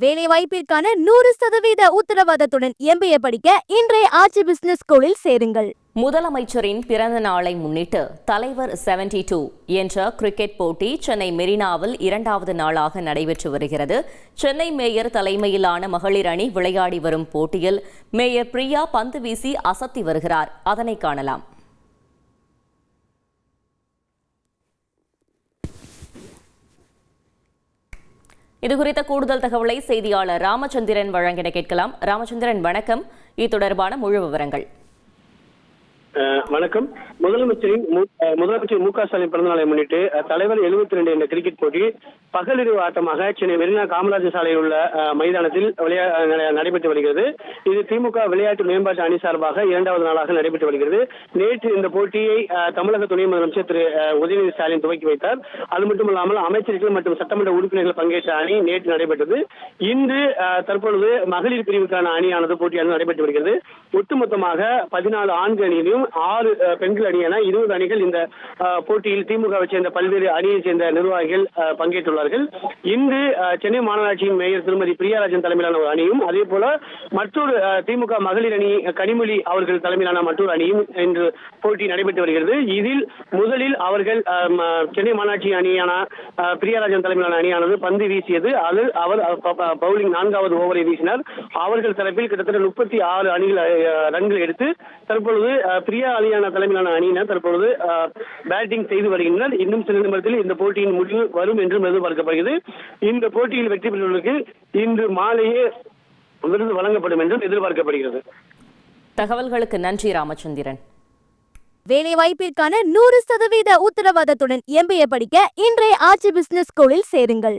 வேலைவாய்ப்பிற்கான 100% உத்தரவாதத்துடன் MBA படிக்க இன்றைய ஆட்சி பிசினஸ் ஸ்கூலில் சேருங்கள். முதலமைச்சரின் பிறந்த நாளை முன்னிட்டு தலைவர் 72 என்ற கிரிக்கெட் போட்டி சென்னை மெரினாவில் 2வது நாளாக நடைபெற்று வருகிறது. சென்னை மேயர் தலைமையிலான மகளிர் அணி விளையாடி வரும் போட்டியில் மேயர் பிரியா பந்து வீசி அசத்தி வருகிறார். அதனை காணலாம். இதுகுறித்த கூடுதல் தகவலை செய்தியாளர் ராமச்சந்திரன் வழங்கிட கேட்கலாம். ராமச்சந்திரன், வணக்கம். இது தொடர்பான முழு விவரங்கள். வணக்கம். முதலமைச்சர் மு.க. ஸ்டாலின் பிறந்த நாளை முன்னிட்டு தலைவர் 72 என்ற கிரிக்கெட் போட்டி பகலிரவு ஆட்டமாக சென்னை மெரினா காமராஜர் சாலையில் உள்ள மைதானத்தில் நடைபெற்று வருகிறது. இது திமுக விளையாட்டு மேம்பாட்டு அணி சார்பாக 2வது நாளாக நடைபெற்று வருகிறது. நேற்று இந்த போட்டியை தமிழக துணை முதலமைச்சர் திரு உதயநிதி ஸ்டாலின் துவக்கி வைத்தார். அது மட்டுமல்லாமல் அமைச்சர்கள் மற்றும் சட்டமன்ற உறுப்பினர்கள் பங்கேற்ற அணி நேற்று நடைபெற்றது. இன்று தற்பொழுது மகளிர் பிரிவுக்கான அணியானது போட்டியானது நடைபெற்று வருகிறது. ஒட்டுமொத்தமாக 14 ஆண்கள் அணியிலும் 6 பெண்கள் அணி என 20 அணிகள் இந்த போட்டியில் திமுகவை சேர்ந்த பல்வேறு அணியை சேர்ந்த நிர்வாகிகள் பங்கேற்றுள்ளார்கள். இன்று சென்னை மாநகராட்சியின் மேயர் திருமதி பிரியாராஜன் தலைமையிலான ஒரு அணியும், அதே போல மற்றொரு திமுக மகளிர் அணி கனிமொழி அவர்கள் தலைமையிலான மற்றொரு அணியும் இன்று போட்டி நடைபெற்று வருகிறது. இதில் முதலில் அவர்கள் சென்னை மாநகராட்சி அணியான பிரியாராஜன் தலைமையிலான அணியானது பந்து வீசியது. அவர் பவுலிங் 4வது ஓவரை வீசினார். அவர்கள் தரப்பில் கிட்டத்தட்ட 36 ரன்கள் எடுத்து தற்பொழுது பிரியா அலியானா தலைமையிலான அணியினர் தற்பொழுது பேட்டிங் செய்து வருகின்றனர். இன்னும் சில நிமிடத்தில் இந்த போட்டியின் முடிவு வரும் என்றும் எதிர்பார்க்கப்படுகிறது. இந்த போட்டியில் வெற்றி பெற்றவர்களுக்கு இன்று மாலையே விருது வழங்கப்படும் என்றும் எதிர்பார்க்கப்படுகிறது. தகவல்களுக்கு நன்றி ராமச்சந்திரன். வேலைவாய்ப்பிற்கான 100% உத்தரவாதத்துடன் MBA படிக்க இன்றைய ஆட்சி பிசினஸ் ஸ்கூலில் சேருங்கள்.